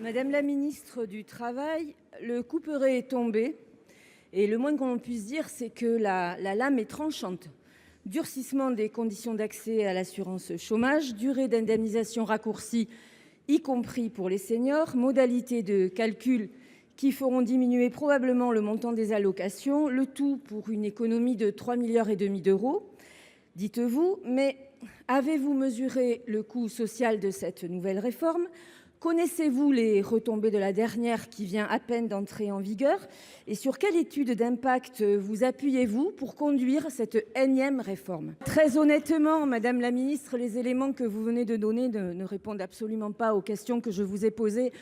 Madame la ministre du Travail, le couperet est tombé et le moins qu'on puisse dire, c'est que la lame est tranchante. Durcissement des conditions d'accès à l'assurance chômage, durée d'indemnisation raccourcie, y compris pour les seniors, modalités de calcul qui feront diminuer probablement le montant des allocations, le tout pour une économie de 3,5 milliards d'euros. Dites-vous, mais avez-vous mesuré le coût social de cette nouvelle réforme ? Connaissez-vous les retombées de la dernière qui vient à peine d'entrer en vigueur ? Et sur quelle étude d'impact vous appuyez-vous pour conduire cette énième réforme ? Très honnêtement, Madame la Ministre, les éléments que vous venez de donner ne répondent absolument pas aux questions que je vous ai posées.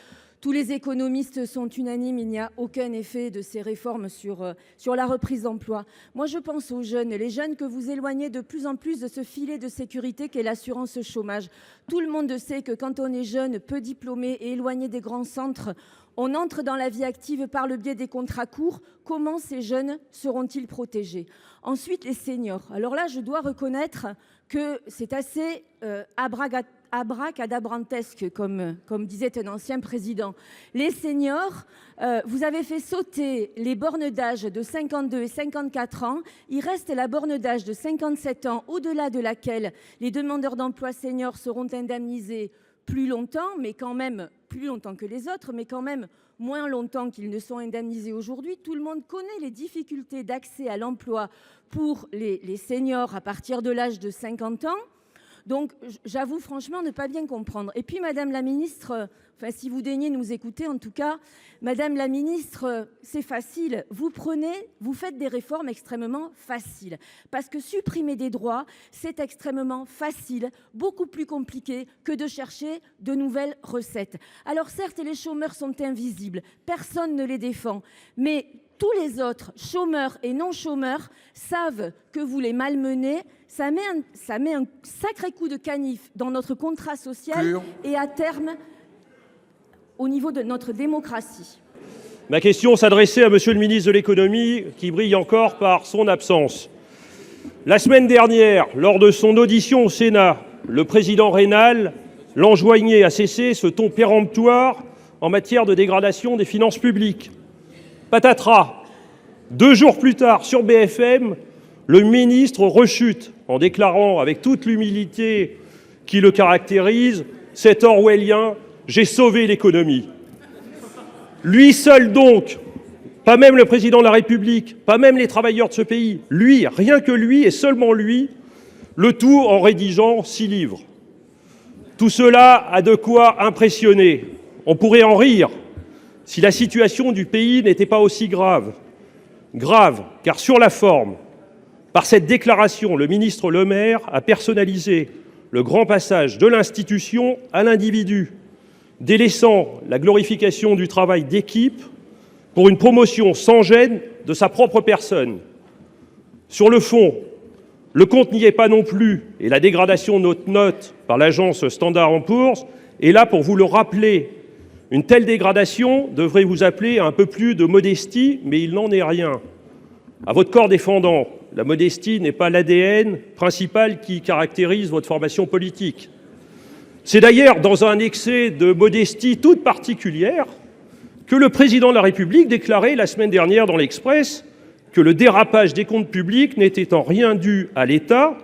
Tous les économistes sont unanimes, il n'y a aucun effet de ces réformes sur la reprise d'emploi. Moi, je pense aux jeunes, les jeunes que vous éloignez de plus en plus de ce filet de sécurité qu'est l'assurance chômage. Tout le monde sait que quand on est jeune, peu diplômé et éloigné des grands centres, on entre dans la vie active par le biais des contrats courts. Comment ces jeunes seront-ils protégés ? Ensuite, les seniors. Alors là, je dois reconnaître que c'est assez abracadabrantesque, comme disait un ancien président. Les seniors, vous avez fait sauter les bornes d'âge de 52 et 54 ans. Il reste la borne d'âge de 57 ans, au-delà de laquelle les demandeurs d'emploi seniors seront indemnisés plus longtemps, mais quand même plus longtemps que les autres, mais quand même moins longtemps qu'ils ne sont indemnisés aujourd'hui. Tout le monde connaît les difficultés d'accès à l'emploi pour les seniors à partir de l'âge de 50 ans. Donc, j'avoue franchement ne pas bien comprendre. Et puis, Madame la Ministre, enfin, si vous daignez nous écouter en tout cas, Madame la Ministre, c'est facile. Vous faites des réformes extrêmement faciles. Parce que supprimer des droits, c'est extrêmement facile, beaucoup plus compliqué que de chercher de nouvelles recettes. Alors certes, les chômeurs sont invisibles, personne ne les défend, mais tous les autres, chômeurs et non-chômeurs, savent que vous les malmenez. Ça met un sacré coup de canif dans notre contrat social et à terme, au niveau de notre démocratie. Ma question s'adressait à Monsieur le ministre de l'économie, qui brille encore par son absence. La semaine dernière, lors de son audition au Sénat, le président Raynal l'enjoignait à cesser ce ton péremptoire en matière de dégradation des finances publiques. Patatras, 2 jours plus tard, sur BFM, le ministre rechute en déclarant avec toute l'humilité qui le caractérise, c'est orwellien, j'ai sauvé l'économie. Lui seul donc, pas même le président de la République, pas même les travailleurs de ce pays, lui, rien que lui et seulement lui, le tout en rédigeant 6 livres. Tout cela a de quoi impressionner. On pourrait en rire si la situation du pays n'était pas aussi grave. Grave, car sur la forme, par cette déclaration, le ministre Le Maire a personnalisé le grand passage de l'institution à l'individu, délaissant la glorification du travail d'équipe pour une promotion sans gêne de sa propre personne. Sur le fond, le compte n'y est pas non plus, et la dégradation de notre note par l'agence Standard & Poor's est là pour vous le rappeler. Une telle dégradation devrait vous appeler à un peu plus de modestie, mais il n'en est rien. À votre corps défendant, la modestie n'est pas l'ADN principal qui caractérise votre formation politique. C'est d'ailleurs dans un excès de modestie toute particulière que le président de la République déclarait la semaine dernière dans l'Express que le dérapage des comptes publics n'était en rien dû à l'État,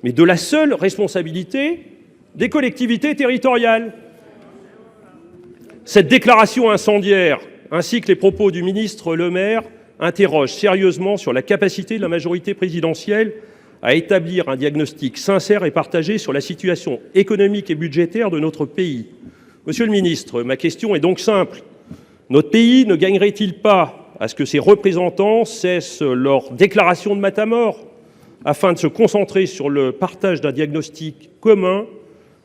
mais de la seule responsabilité des collectivités territoriales. Cette déclaration incendiaire, ainsi que les propos du ministre Le Maire, interrogent sérieusement sur la capacité de la majorité présidentielle à établir un diagnostic sincère et partagé sur la situation économique et budgétaire de notre pays. Monsieur le ministre, ma question est donc simple. Notre pays ne gagnerait-il pas à ce que ses représentants cessent leur déclaration de matamor afin de se concentrer sur le partage d'un diagnostic commun,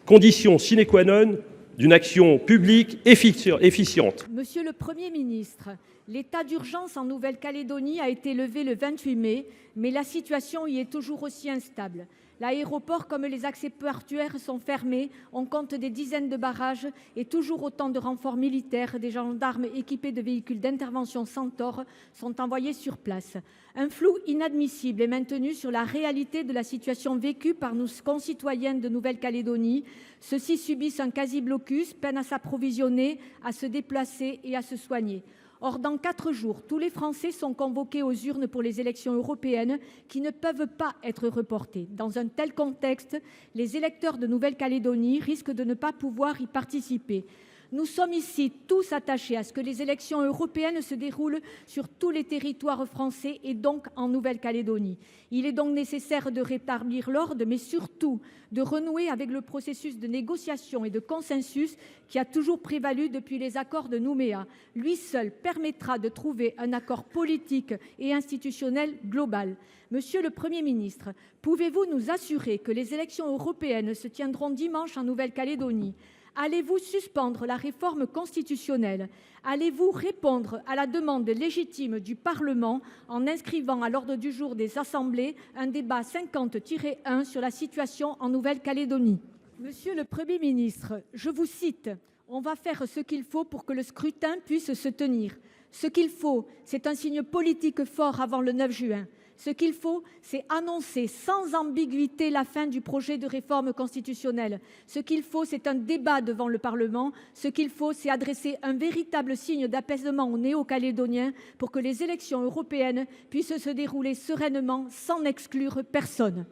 condition sine qua non d'une action publique efficiente? Monsieur le Premier ministre, l'état d'urgence en Nouvelle-Calédonie a été levé le 28 mai, mais la situation y est toujours aussi instable. L'aéroport comme les accès portuaires sont fermés. On compte des dizaines de barrages et toujours autant de renforts militaires. Des gendarmes équipés de véhicules d'intervention Centaure sont envoyés sur place. Un flou inadmissible est maintenu sur la réalité de la situation vécue par nos concitoyens de Nouvelle-Calédonie. Ceux-ci subissent un quasi-blocus, peinent à s'approvisionner, à se déplacer et à se soigner. Or, dans 4 jours, tous les Français sont convoqués aux urnes pour les élections européennes qui ne peuvent pas être reportées. Dans un tel contexte, les électeurs de Nouvelle-Calédonie risquent de ne pas pouvoir y participer. Nous sommes ici tous attachés à ce que les élections européennes se déroulent sur tous les territoires français et donc en Nouvelle-Calédonie. Il est donc nécessaire de rétablir l'ordre, mais surtout de renouer avec le processus de négociation et de consensus qui a toujours prévalu depuis les accords de Nouméa. Lui seul permettra de trouver un accord politique et institutionnel global. Monsieur le Premier ministre, pouvez-vous nous assurer que les élections européennes se tiendront dimanche en Nouvelle-Calédonie ? Allez-vous suspendre la réforme constitutionnelle ? Allez-vous répondre à la demande légitime du Parlement en inscrivant à l'ordre du jour des assemblées un débat 50-1 sur la situation en Nouvelle-Calédonie ? Monsieur le Premier ministre, je vous cite : « On va faire ce qu'il faut pour que le scrutin puisse se tenir. Ce qu'il faut, c'est un signe politique fort avant le 9 juin. Ce qu'il faut, c'est annoncer sans ambiguïté la fin du projet de réforme constitutionnelle. Ce qu'il faut, c'est un débat devant le Parlement. Ce qu'il faut, c'est adresser un véritable signe d'apaisement aux Néo-Calédoniens pour que les élections européennes puissent se dérouler sereinement sans exclure personne. »